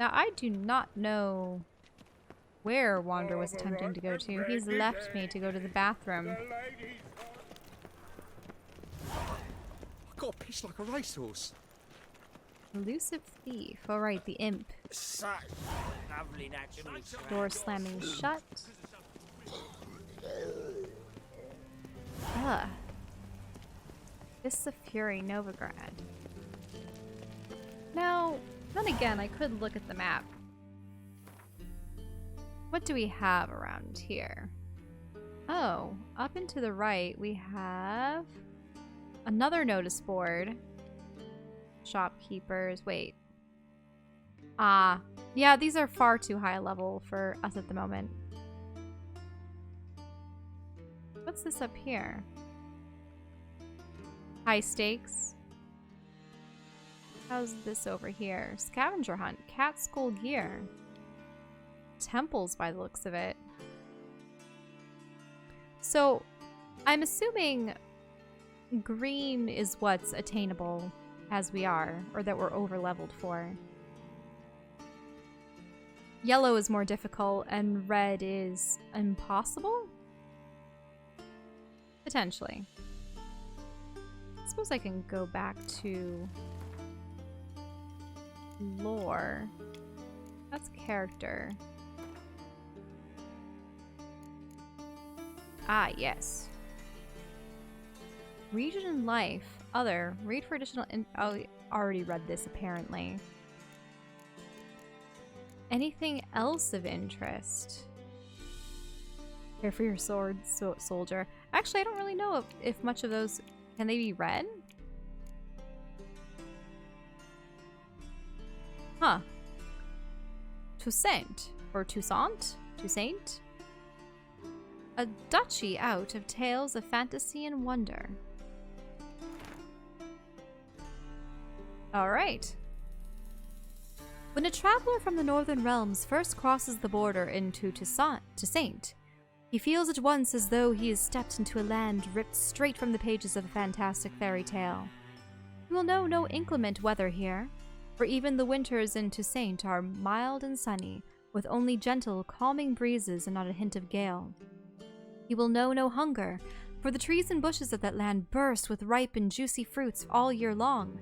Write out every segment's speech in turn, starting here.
Now, I do not know where Wander was attempting to go to. He's left me to go to the bathroom. I got pissed like a racehorse. Elusive thief. Oh, right, the imp. Such lovely natural Door slamming shut. Ugh. This is a Fury Novigrad. Now, then again, I could look at the map. What do we have around here? Oh, up and to the right, we have another notice board. Shopkeepers. Wait. Ah. Yeah, these are far too high level for us at the moment. What's this up here? High stakes. How's this over here? Scavenger hunt. Cat skull gear. Temples by the looks of it. So, I'm assuming green is what's attainable as we are, or that we're over leveled for. Yellow is more difficult and red is impossible? Potentially. I suppose I can go back to lore. That's character. Ah, yes. Region and life. Other. Read for additional oh, we already read this apparently. Anything else of interest? Care for your sword, soldier. Actually, I don't really know if much of those... Can they be read? Huh. Toussaint. Or Toussaint? Toussaint? A duchy out of tales of fantasy and wonder. Alright. When a traveler from the northern realms first crosses the border into Toussaint, he feels at once as though he has stepped into a land ripped straight from the pages of a fantastic fairy tale. He will know no inclement weather here, for even the winters in Toussaint are mild and sunny, with only gentle, calming breezes and not a hint of gale. He will know no hunger, for the trees and bushes of that land burst with ripe and juicy fruits all year long.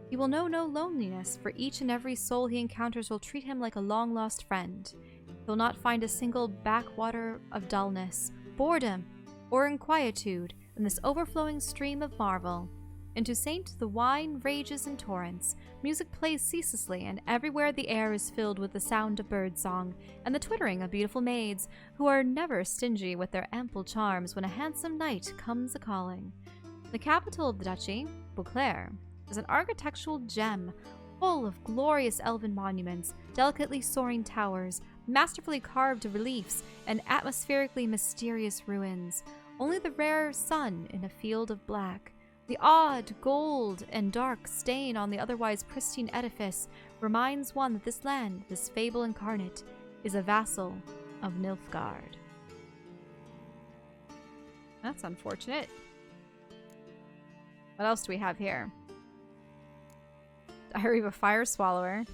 He will know no loneliness, for each and every soul he encounters will treat him like a long-lost friend. He will not find a single backwater of dullness, boredom, or inquietude in this overflowing stream of marvel. In Toussaint, the wine rages in torrents, music plays ceaselessly, and everywhere the air is filled with the sound of birdsong and the twittering of beautiful maids, who are never stingy with their ample charms when a handsome knight comes a-calling. The capital of the duchy, Beauclair, is an architectural gem, full of glorious elven monuments, delicately soaring towers, masterfully carved reliefs, and atmospherically mysterious ruins. Only the rare sun in a field of black, the odd gold and dark stain on the otherwise pristine edifice, reminds one that this land, this fable incarnate, is a vassal of Nilfgaard. That's unfortunate. What else do we have here? Diary of a Fire Swallower.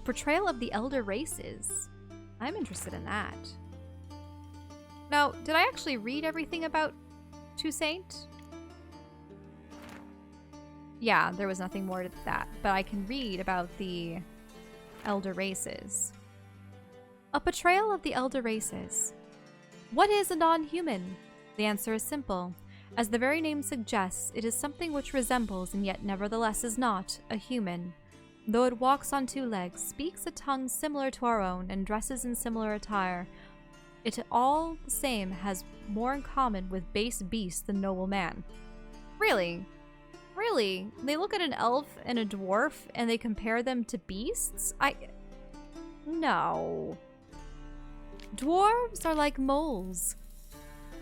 Portrayal of the Elder Races. I'm interested in that. Now, did I actually read everything about Toussaint? Yeah, there was nothing more to that, but I can read about the Elder Races. A portrayal of the Elder Races. What is a non-human? The answer is simple. As the very name suggests, it is something which resembles and yet nevertheless is not a human. Though it walks on two legs, speaks a tongue similar to our own, and dresses in similar attire, it all the same has more in common with base beast than noble man. Really? Really? They look at an elf and a dwarf and they compare them to beasts? No. Dwarves are like moles.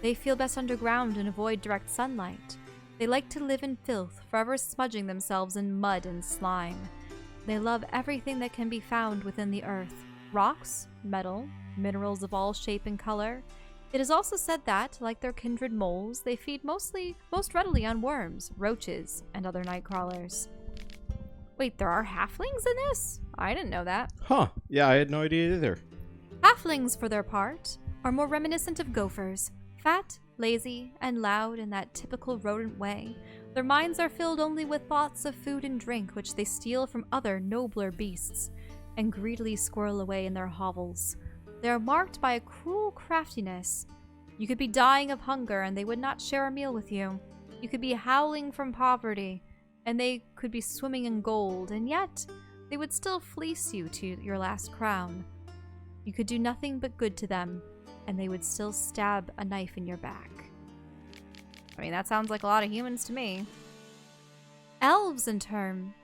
They feel best underground and avoid direct sunlight. They like to live in filth, forever smudging themselves in mud and slime. They love everything that can be found within the earth. Rocks, metal, minerals of all shape and color. It is also said that, like their kindred moles, they feed most readily on worms, roaches, and other night crawlers. Wait, there are halflings in this? I didn't know that. Huh. Yeah, I had no idea either. Halflings, for their part, are more reminiscent of gophers, fat, lazy, and loud in that typical rodent way. Their minds are filled only with thoughts of food and drink, which they steal from other nobler beasts, and greedily squirrel away in their hovels. They are marked by a cruel craftiness. You could be dying of hunger, and they would not share a meal with you. You could be howling from poverty, and they could be swimming in gold, and yet they would still fleece you to your last crown. You could do nothing but good to them, and they would still stab a knife in your back. I mean, that sounds like a lot of humans to me. Elves, in turn,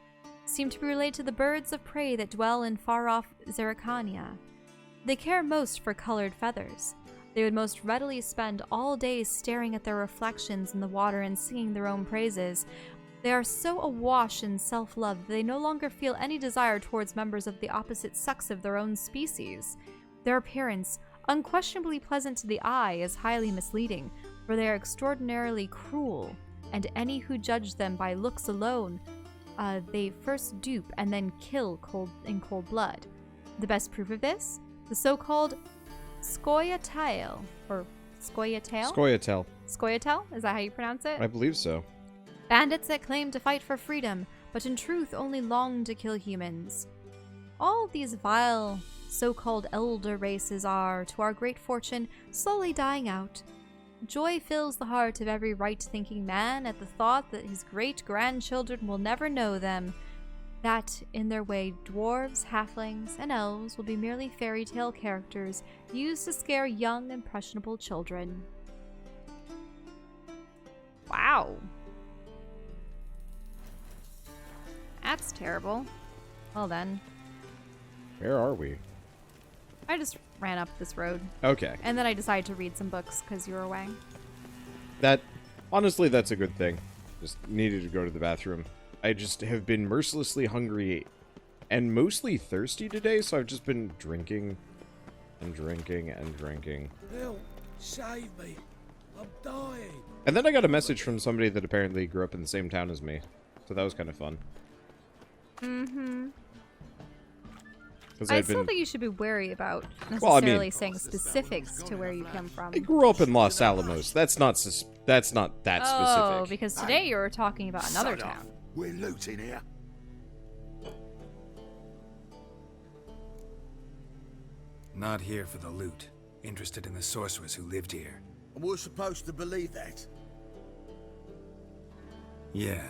seem to be related to the birds of prey that dwell in far-off Zerrikania. They care most for colored feathers. They would most readily spend all day staring at their reflections in the water and singing their own praises. They are so awash in self-love that they no longer feel any desire towards members of the opposite sex of their own species. Their appearance, unquestionably pleasant to the eye, is highly misleading, for they are extraordinarily cruel, and any who judge them by looks alone, they first dupe and then kill in cold blood. The best proof of this? The so-called Scoia'tael, or Scoia'tael? Scoia'tael. Scoia'tael? Is that how you pronounce it? I believe so. Bandits that claim to fight for freedom, but in truth only long to kill humans. All these vile, so-called elder races are, to our great fortune, slowly dying out. Joy fills the heart of every right-thinking man at the thought that his great-grandchildren will never know them, that, in their way, dwarves, halflings, and elves will be merely fairy tale characters used to scare young, impressionable children. Wow. That's terrible. Well then. Where are we? I just ran up this road. Okay. And then I decided to read some books because you were away. Honestly, that's a good thing. Just needed to go to the bathroom. I just have been mercilessly hungry and mostly thirsty today, so I've just been drinking and drinking and drinking. Help! Save me! I'm dying! And then I got a message from somebody that apparently grew up in the same town as me. So that was kind of fun. Mm-hmm. I still think you should be wary about necessarily saying specifics to where you come from. I grew up in Los Alamos. That's not that specific. Oh, because today you were talking about another town. We're looting here. Not here for the loot. Interested in the sorcerers who lived here. And we're supposed to believe that? Yeah.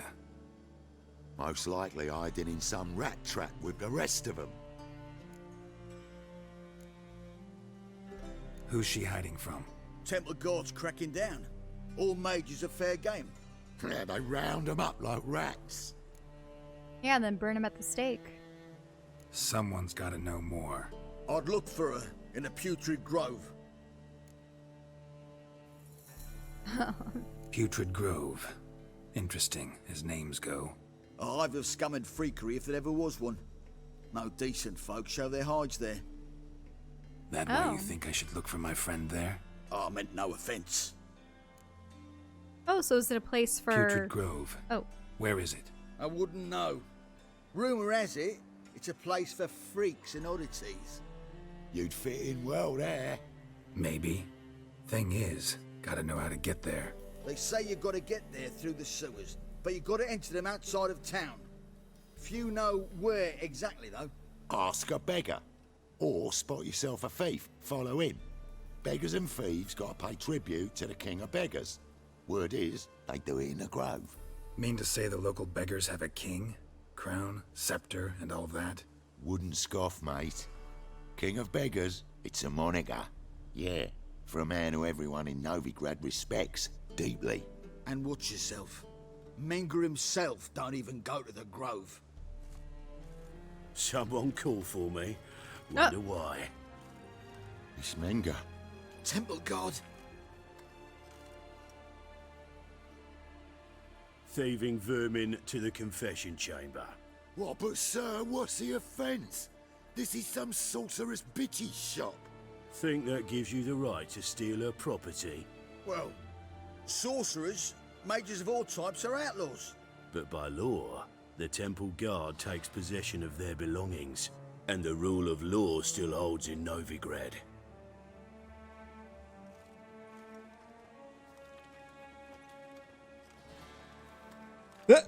Most likely hiding in some rat trap with the rest of them. Who's she hiding from? Temple Guard's cracking down. All mages are fair game. Yeah, they round them up like rats. Yeah, and then burn them at the stake. Someone's gotta know more. I'd look for her in a putrid grove. Putrid Grove. Interesting, as names go. A hive of scum and freakery if there ever was one. No decent folk show their hides there. That why you think I should look for my friend there? Oh, I meant no offense. Oh, so is it a place for... Putrid Grove. Oh. Where is it? I wouldn't know. Rumour has it, it's a place for freaks and oddities. You'd fit in well there. Maybe. Thing is, gotta know how to get there. They say you gotta get there through the sewers, but you gotta enter them outside of town. Few know where exactly, though. Ask a beggar. Or spot yourself a thief. Follow him. Beggars and thieves gotta pay tribute to the king of beggars. Word is, they do it in the grove. Mean to say the local beggars have a king? Crown, scepter, and all that? Wouldn't scoff, mate. King of beggars, it's a moniker. Yeah, for a man who everyone in Novigrad respects deeply. And watch yourself. Menger himself don't even go to the grove. Someone call for me. Wonder why. It's Menger. Temple Guard. Thieving vermin to the confession chamber. What, but sir, what's the offence? This is some sorcerer's bitchy shop. Think that gives you the right to steal her property? Well, sorcerers, mages of all types are outlaws. But by law, the temple guard takes possession of their belongings, and the rule of law still holds in Novigrad.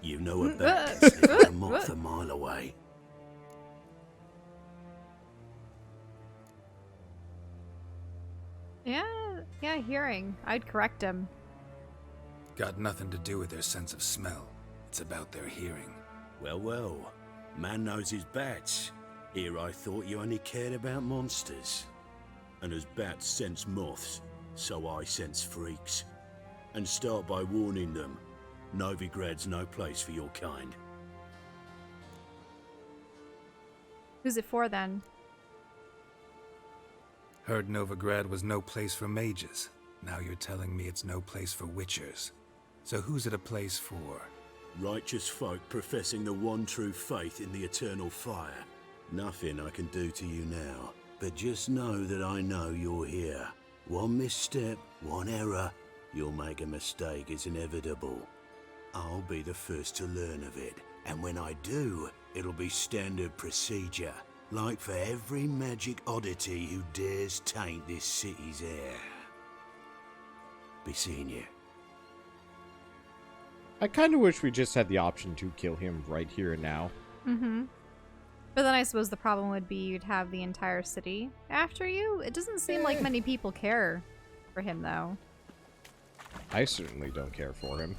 You know a bat can sniff a moth a mile away. Yeah, hearing. I'd correct him. Got nothing to do with their sense of smell. It's about their hearing. Well, man knows his bats. Here I thought you only cared about monsters. And as bats sense moths, so I sense freaks. And start by warning them, Novigrad's no place for your kind. Who's it for then? Heard Novigrad was no place for mages. Now you're telling me it's no place for witchers. So who's it a place for? Righteous folk professing the one true faith in the eternal fire. Nothing I can do to you now, but just know that I know you're here. One misstep, one error, you'll make a mistake, it's inevitable. I'll be the first to learn of it, and when I do, it'll be standard procedure, like for every magic oddity who dares taint this city's air. Be seeing you. I kind of wish we just had the option to kill him right here and now. Mm-hmm. But then I suppose the problem would be you'd have the entire city after you. It doesn't seem like many people care for him, though. I certainly don't care for him.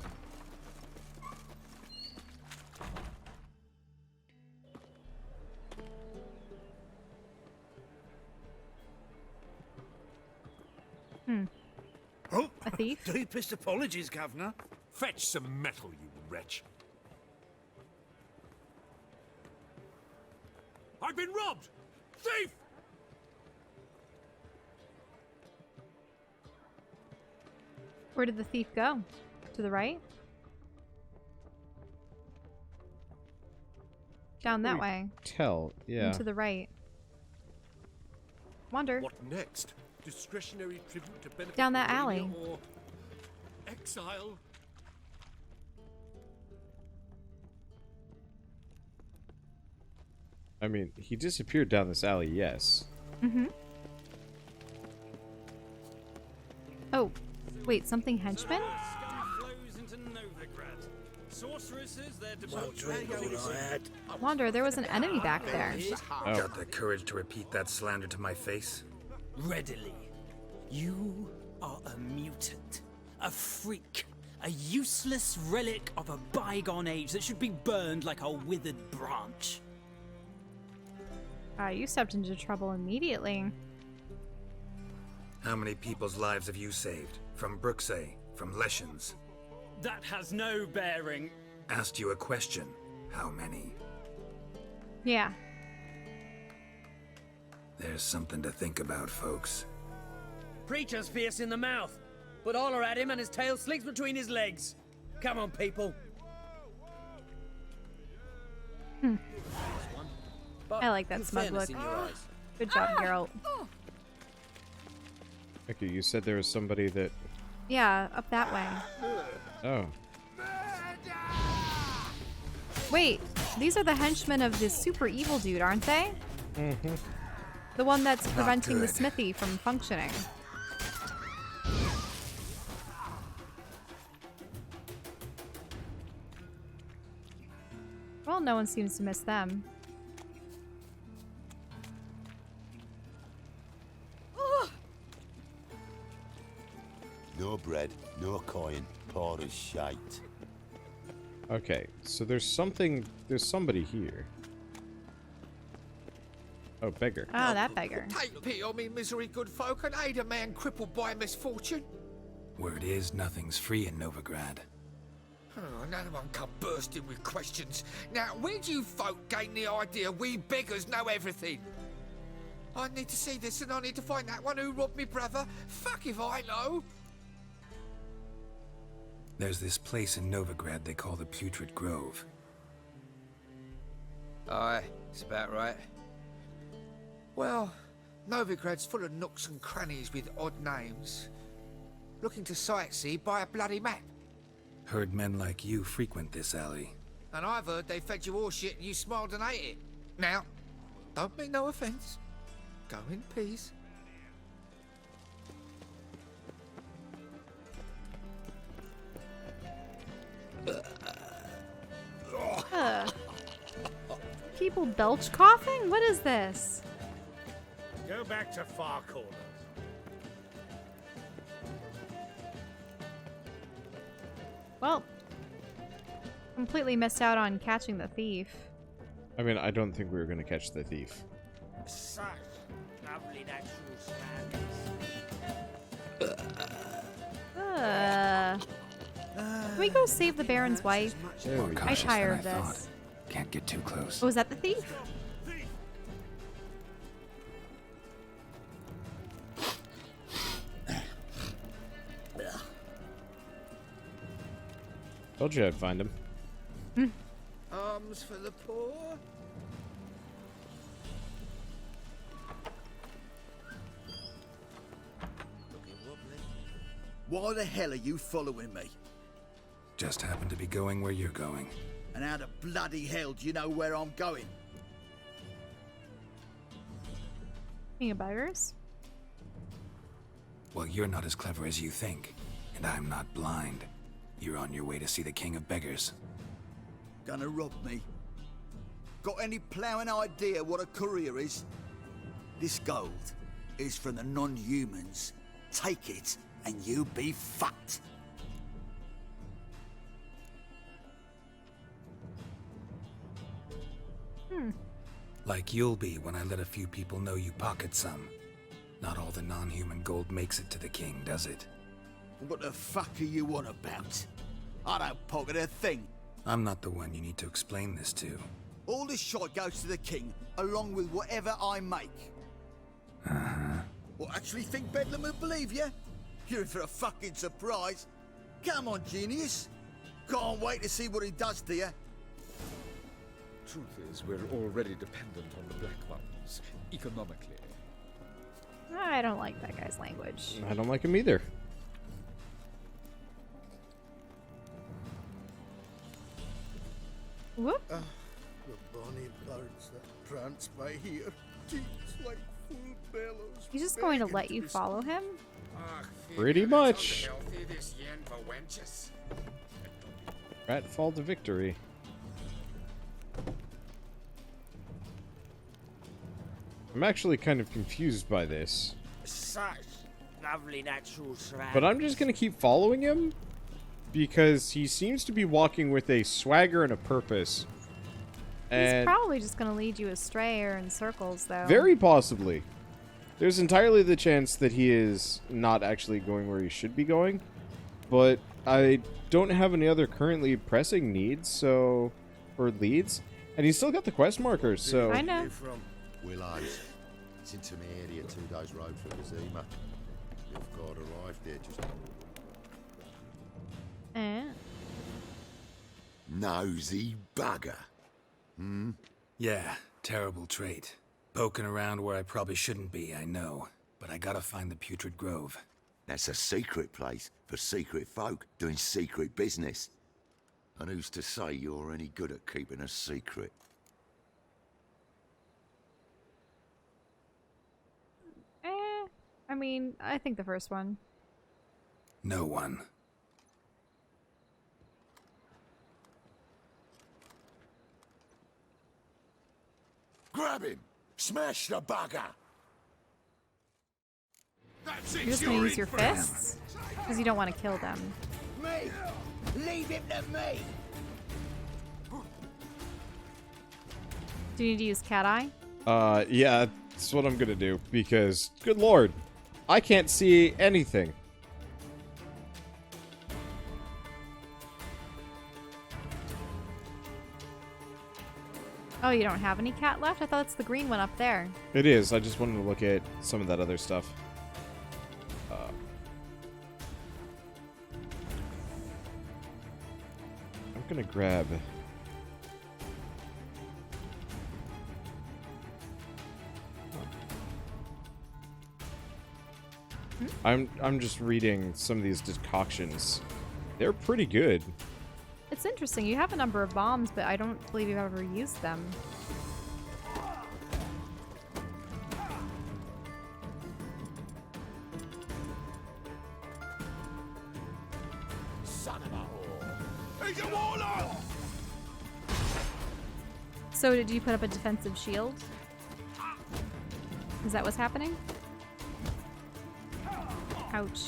Oh, A thief? deepest apologies, Governor. Fetch some metal, you wretch. I've been robbed! Thief! Where did the thief go? To the right? Down that way. Yeah. And to the right. Wonder. What next? Discretionary tribute to benefit Down that Romania alley. Or exile? I mean, he disappeared down this alley, yes. Mm-hmm. Oh, wait, something henchman? Wander, there was an enemy back there. Oh. Got the courage to repeat that slander to my face? Readily. You are a mutant, a freak, a useless relic of a bygone age that should be burned like a withered branch. You stepped into trouble immediately. How many people's lives have you saved? From Bruxay? From Leshens? That has no bearing. Asked you a question. How many? Yeah. There's something to think about, folks. Preacher's fierce in the mouth, but holler at him and his tail slinks between his legs. Come on, people. I like that smug look. Good job, Geralt. Okay, you said there was somebody that... Yeah, up that way. Oh. Wait, these are the henchmen of this super evil dude, aren't they? Mm-hmm. The one that's preventing the good. smithy from functioning. Well, no one seems to miss them. No bread, no coin, poor as shite. Okay, so there's somebody here. Oh, beggar. Ah, that beggar. Take pity on me, misery, good folk, and aid a man crippled by misfortune. Word is, nothing's free in Novigrad. Oh, none of them come bursting with questions. Now, where do you folk gain the idea we beggars know everything? I need to see this, and I need to find that one who robbed me brother. Fuck if I know. There's this place in Novigrad they call the Putrid Grove. Aye, it's about right. Well, Novigrad's full of nooks and crannies with odd names. Looking to sightsee, buy a bloody map. Heard men like you frequent this alley. And I've heard they fed you all shit and you smiled and ate it. Now, don't mean no offence. Go in peace. People belch coughing? What is this? Go back to far corners. Well, completely missed out on catching the thief. I mean, I don't think we were going to catch the thief. Such lovely natural surroundings. Can we go save the Baron's wife? More I'm cautious tired than of I thought. this. Can't get too close. Oh, is that the thief? Told you I'd find him. Arms for the poor. Looking wobbly. Why the hell are you following me? Just happen to be going where you're going. And how the bloody hell do you know where I'm going? King of beggars? Well, you're not as clever as you think. And I'm not blind. You're on your way to see the King of Beggars. Gonna rob me? Got any ploughing idea what a courier is? This gold is from the non-humans. Take it and you be fucked. Like you'll be when I let a few people know you pocket some. Not all the non-human gold makes it to the king, does it? What the fuck are you on about? I don't pocket a thing. I'm not the one you need to explain this to. All this shot goes to the king, along with whatever I make. What, actually think Bedlam will believe you? You're in for a fucking surprise. Come on, genius. Can't wait to see what he does to you. Truth is, we're already dependent on the Black Ones, economically. I don't like that guy's language. I don't like him either. Whoop. The bonny birds that prance by here, cheeks like full bellows. He's just going to let you follow him? Pretty much. Healthy, this yen for wenches. Rat fall to victory. I'm actually kind of confused by this. Such lovely natural surroundings. But I'm just going to keep following him because he seems to be walking with a swagger and a purpose. He's And probably just going to lead you astray or in circles, though. very possibly. There's entirely the chance that he is not actually going where he should be going. But I don't have any other currently pressing needs, so... or leads. And he's still got the quest markers, so... I know. Willows. It's into my area, 2 days' road from Zima. You've got arrived there just... Nosy bugger. Yeah, terrible trait. Poking around where I probably shouldn't be, I know. But I gotta find the Putrid Grove. That's a secret place for secret folk doing secret business. And who's to say you're any good at keeping a secret? I mean, I think the first one. No one. Grab him! Smash the bugger! You're just going to use your fists? Because you don't want to kill them. Me! Leave him to me! Do you need to use Cat Eye? Yeah, that's what I'm gonna do, because, good lord, I can't see anything. Oh, you don't have any cat left? I thought it's the green one up there. It is, I just wanted to look at some of that other stuff. I'm gonna grab... I'm just reading some of these decoctions. They're pretty good. It's interesting. You have a number of bombs, but I don't believe you've ever used them. Son of a whore. He's a warlock! So did you put up a defensive shield? Is that what's happening? Ouch.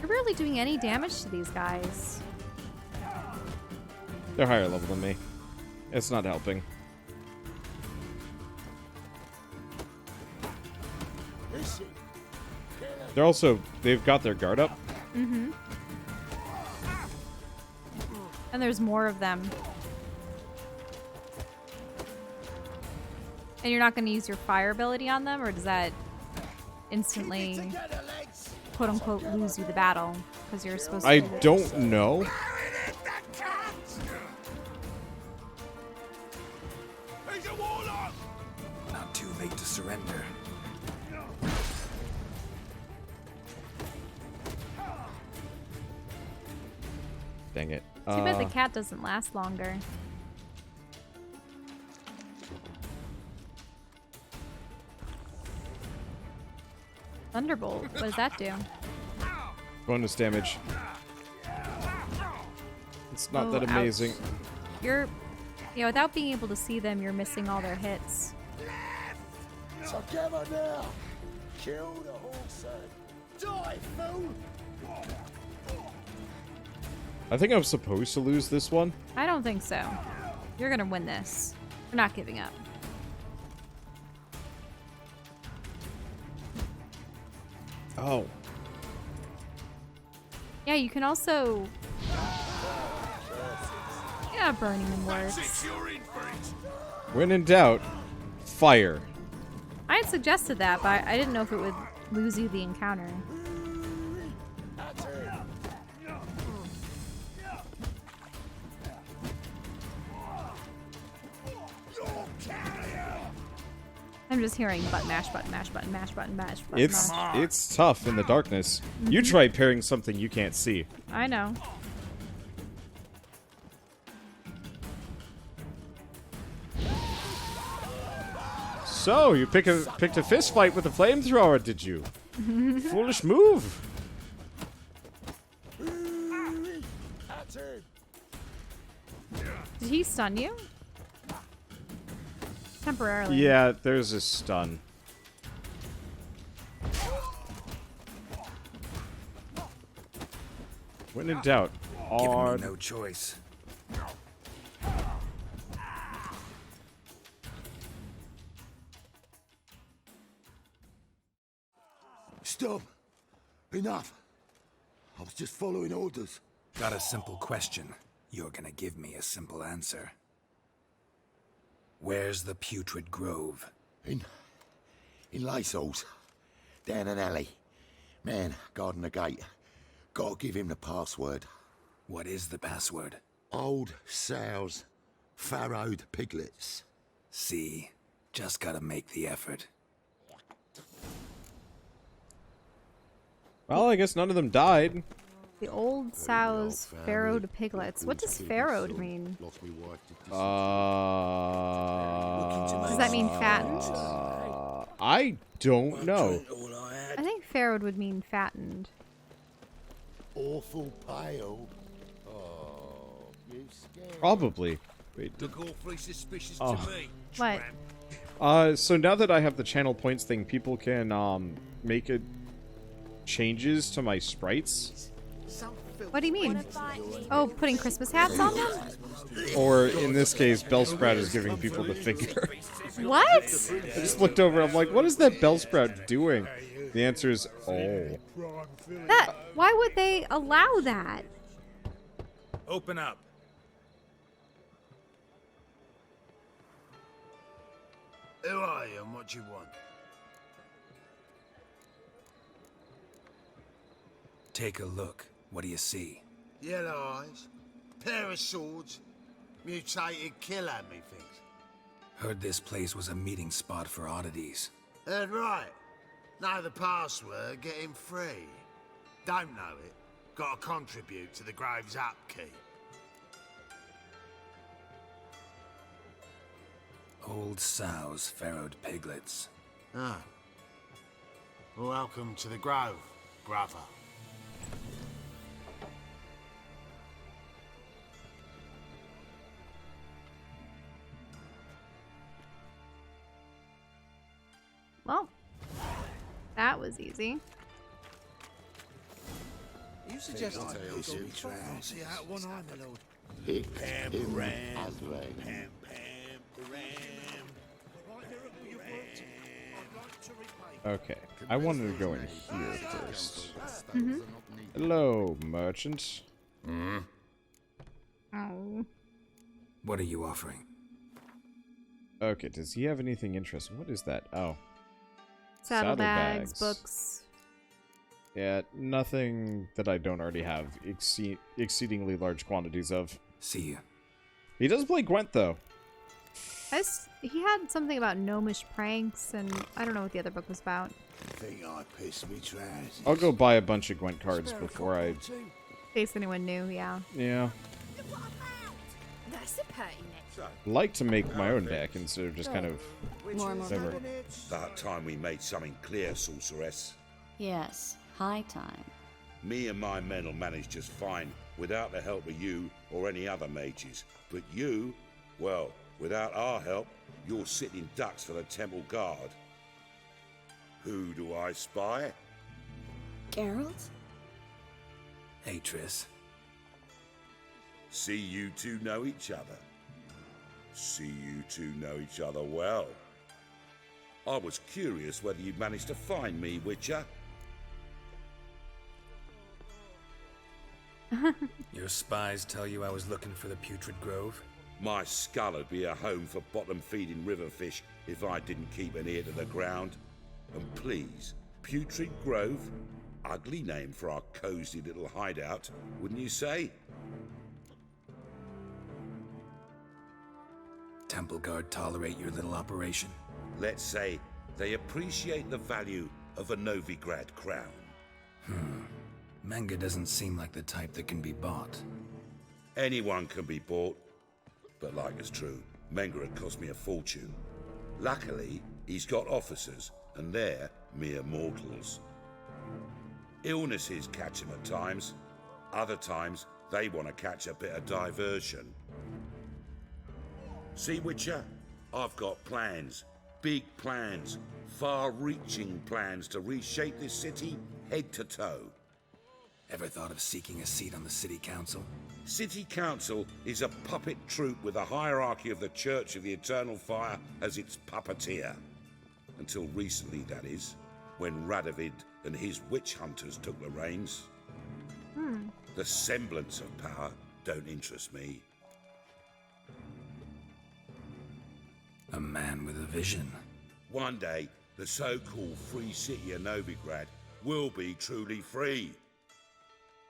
You're barely doing any damage to these guys. They're higher level than me. It's not helping. They're also, they've got their guard up. Mm-hmm. And there's more of them. And you're not going to use your fire ability on them, or does that instantly, quote unquote, lose you the battle? Because you're supposed to. I don't know. Not too late to surrender. Dang it. Too bad the cat doesn't last longer. Thunderbolt. What does that do? Bonus damage. It's not that ouch. amazing. You're, without being able to see them, you're missing all their hits. Together now. Kill the horse. Die, fool. I think I'm supposed to lose this one. I don't think so. You're gonna win this. We're not giving up. Oh. Yeah, you can also... Yeah, burning them works. When in doubt, fire. I had suggested that, but I didn't know if it would lose you the encounter. I'm just hearing button mash, button mash, button mash, button mash, button mash. It's tough in the darkness. You try pairing something you can't see. I know. So, you picked a fist fight with a flamethrower, did you? Foolish move. Did he stun you? Temporarily. Yeah, there's a stun. When in doubt, Giving me no choice. Stop. Enough. I was just following orders. Got a simple question. You're gonna give me a simple answer. Where's the putrid grove? In Lysol's. Down an alley. Man, guarding the gate. Gotta give him the password. What is the password? Old sows. Farrowed piglets. See? Just gotta make the effort. Well, I guess none of them died. The old sows farrowed piglets. What does farrowed mean? Does that mean fattened? I don't know. I think farrowed would mean fattened. Awful pale. Oh, you scared. Probably. Wait. Look awfully suspicious Oh. to me. What? So now that I have the channel points thing, people can make changes to my sprites. What do you mean? Oh, putting Christmas hats on them? Or in this case, Bellsprout is giving people the finger. What? I just looked over, I'm like, what is that Bellsprout doing? The answer is, oh. Why would they allow that? Open up. Who are you and what do you want? Take a look. What do you see? Yellow eyes, pair of swords, mutated kill at me things. Heard this place was a meeting spot for oddities. Right. Know the password, get him free. Don't know it, gotta contribute to the Grove's upkeep. Old sows, farrowed piglets. Ah. Welcome to the Grove, brother. Well, that was easy. You suggest I go see out one eye, my lord. Okay, I wanted to go in here first. Hello, merchant. Oh. What are you offering? Okay, does he have anything interesting? What is that? Oh. Saddlebags, books. Yeah, nothing that I don't already have exceedingly large quantities of. See you. He does play Gwent, though. He had something about gnomish pranks, and I don't know what the other book was about. Think I pissed me trousers. I'll go buy a bunch of Gwent cards before I... In case anyone knew, yeah. Yeah. That's a pity next. Like to make my own deck instead of just kind of... More. About time we made something clear, sorceress. Yes, high time. Me and my men will manage just fine without the help of you or any other mages. But you, well, without our help, you're sitting ducks for the temple guard. Who do I spy? Geralt? Hey, Triss. See you two know each other. See you two know each other well. I was curious whether you'd managed to find me, Witcher. Your spies tell you I was looking for the Putrid Grove? My skull would be a home for bottom-feeding river fish if I didn't keep an ear to the ground. And please, Putrid Grove? Ugly name for our cozy little hideout, wouldn't you say? Temple Guard tolerate your little operation? Let's say they appreciate the value of a Novigrad crown. Manga doesn't seem like the type that can be bought. Anyone can be bought. But like it's true, Menga had cost me a fortune. Luckily, he's got officers, and they're mere mortals. Illnesses catch him at times. Other times, they want to catch a bit of diversion. See, Witcher? I've got plans. Big plans. Far-reaching plans to reshape this city head to toe. Ever thought of seeking a seat on the city council? City Council is a puppet troupe with a hierarchy of the Church of the Eternal Fire as its puppeteer. Until recently, that is, when Radovid and his witch hunters took the reins. The semblance of power don't interest me. A man with a vision. One day, the so-called free city of Novigrad will be truly free.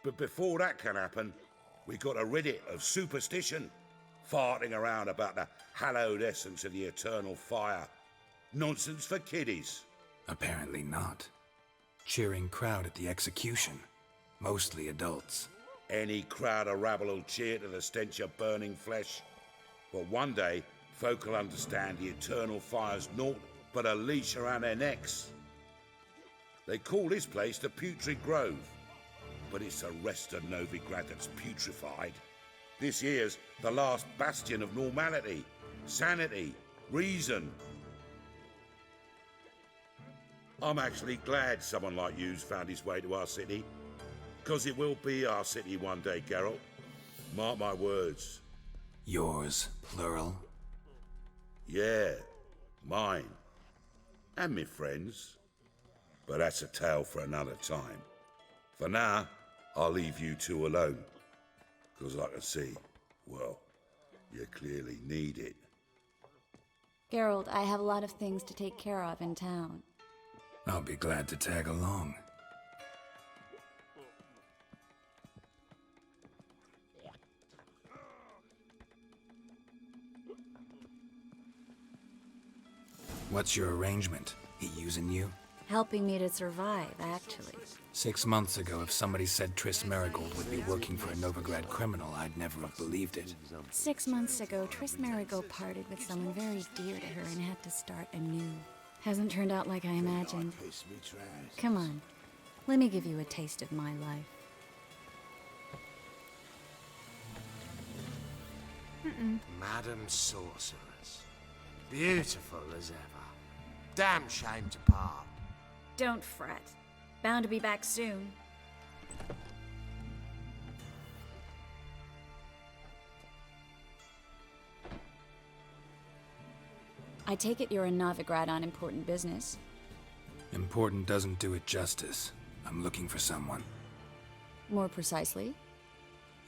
But before that can happen, we got to rid it of superstition, farting around about the hallowed essence of the eternal fire. Nonsense for kiddies. Apparently not. Cheering crowd at the execution. Mostly adults. Any crowd of rabble will cheer to the stench of burning flesh. But one day, folk will understand the eternal fire's naught but a leash around their necks. They call this place the Putrid Grove. But it's the rest of Novigrad that's putrefied. This here's the last bastion of normality, sanity, reason. I'm actually glad someone like you's found his way to our city. Because it will be our city one day, Geralt. Mark my words. Yours, plural? Yeah, mine. And me friends. But that's a tale for another time. For now, I'll leave you two alone. Because I can see, well, you clearly need it. Geralt, I have a lot of things to take care of in town. I'll be glad to tag along. What's your arrangement? He using you? Helping me to survive, actually. 6 months ago, if somebody said TRISS Merigold would be working for a Novigrad criminal, I'd never have believed it. 6 months ago, TRISS Merigold parted with someone very dear to her and had to start anew. Hasn't turned out like I imagined. Come on, let me give you a taste of my life. Madam Sorceress. Beautiful as ever. Damn shame to part. Don't fret. Bound to be back soon. I take it you're a Novigrad on important business. Important doesn't do it justice. I'm looking for someone. More precisely?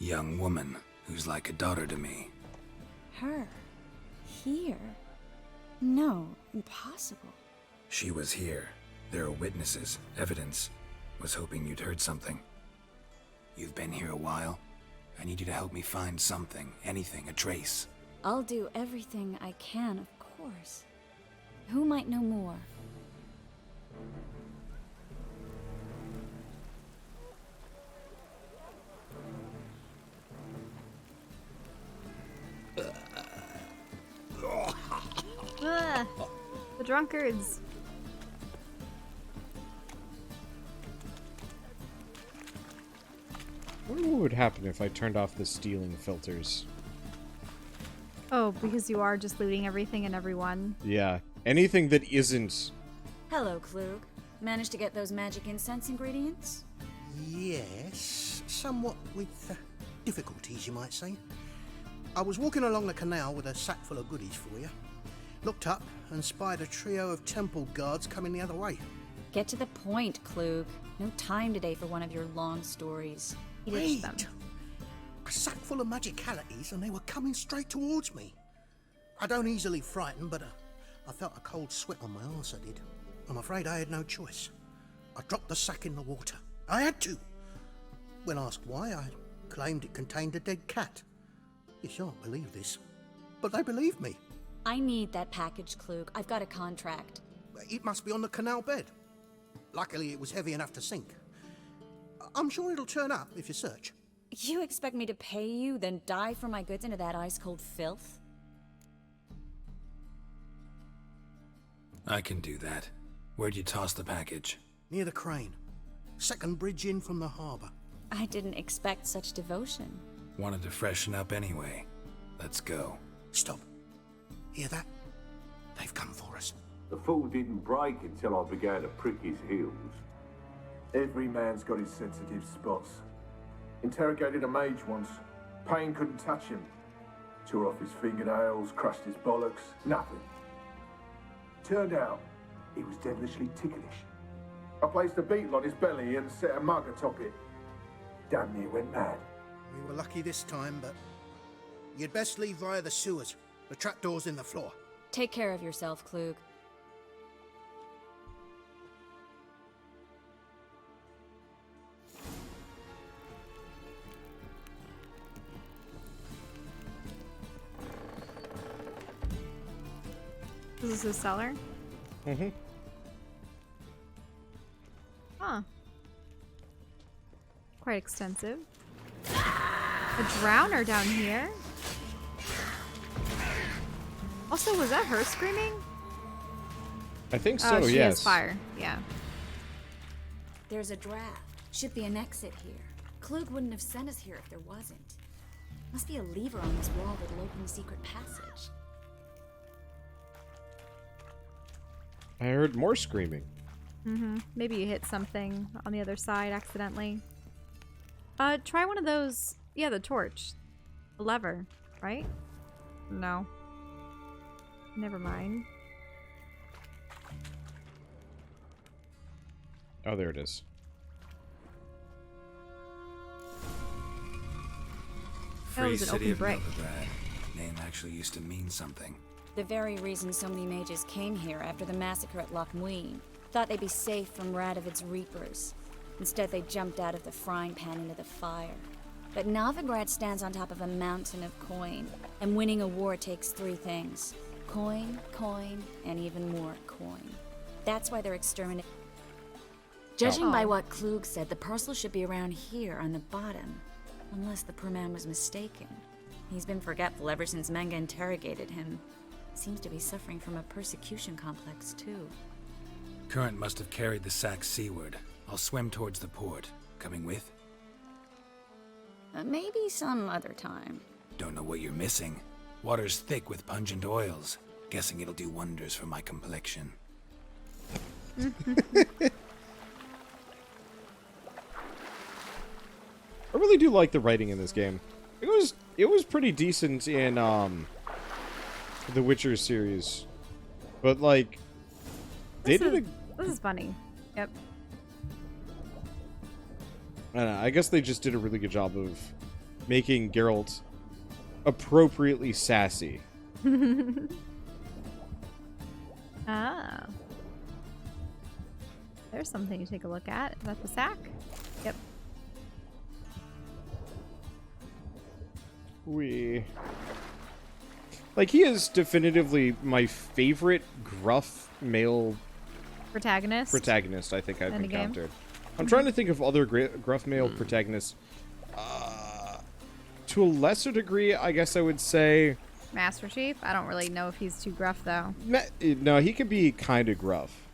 Young woman who's like a daughter to me. Her? Here? No, impossible. She was here. There are witnesses, evidence. Was hoping you'd heard something. You've been here a while. I need you to help me find something, anything, a trace. I'll do everything I can, of course. Who might know more? The drunkards. I wonder what would happen if I turned off the stealing filters. Oh, because you are just looting everything and everyone. Yeah. Anything that isn't... Hello, Klug. Managed to get those magic incense ingredients? Yes, somewhat with difficulties, you might say. I was walking along the canal with a sack full of goodies for you. Looked up and spied a trio of temple guards coming the other way. Get to the point, Klug. No time today for one of your long stories. Wait! A sack full of magicalities and they were coming straight towards me. I don't easily frighten, but I felt a cold sweat on my arse, I did. I'm afraid I had no choice. I dropped the sack in the water. I had to. When asked why, I claimed it contained a dead cat. You shan't believe this, but they believed me. I need that package, Klug. I've got a contract. It must be on the canal bed. Luckily, it was heavy enough to sink. I'm sure it'll turn up if you search. You expect me to pay you, then dive for my goods into that ice-cold filth? I can do that. Where'd you toss the package? Near the crane. Second bridge in from the harbour. I didn't expect such devotion. Wanted to freshen up anyway. Let's go. Stop. Hear that? They've come for us. The fool didn't break until I began to prick his heels. Every man's got his sensitive spots. Interrogated a mage once. Pain couldn't touch him. Tore off his fingernails, crushed his bollocks, nothing. Turned out, he was devilishly ticklish. I placed a beetle on his belly and set a mug atop it. Damn near went mad. We were lucky this time, but you'd best leave via the sewers. The trapdoor's in the floor. Take care of yourself, Klug. Is this a cellar? Mm-hmm. Huh. Quite extensive. A drowner down here? Also, was that her screaming? I think so, she yes. has fire, yeah. There's a draft. Should be an exit here. Klug wouldn't have sent us here if there wasn't. Must be a lever on this wall that'll open the secret passage. I heard more screaming. Mm-hmm. Maybe you hit something on the other side accidentally. Try one of those... Yeah, the torch. The lever, right? No. Never mind. Oh, there it is. Free City of Novigrad. Name actually used to mean something. The very reason so many mages came here after the massacre at Loch Muin. Thought they'd be safe from Radovid's reapers. Instead, they jumped out of the frying pan into the fire. But Novigrad stands on top of a mountain of coin, and winning a war takes 3 things. Coin, coin, and even more coin. That's why they're exterminating. Judging by what Klug said, the parcel should be around here on the bottom. Unless the poor man was mistaken. He's been forgetful ever since Manga interrogated him. Seems to be suffering from a persecution complex, too. Current must have carried the sack seaward. I'll swim towards the port. Coming with? Maybe some other time. Don't know what you're missing. Water's thick with pungent oils. Guessing it'll do wonders for my complexion. I really do like the writing in this game. It was pretty decent in the Witcher series, but like This is funny. Yep. I don't know, I guess they just did a really good job of making Geralt appropriately sassy. Ah. There's something to take a look at. Is that the sack? Yep. Like, he is definitively my favorite gruff male Protagonist, I think I've in the game. encountered. I'm trying to think of other gruff male protagonists. To a lesser degree, I guess I would say... Master Chief? I don't really know if he's too gruff, though. No, he can be kind of gruff.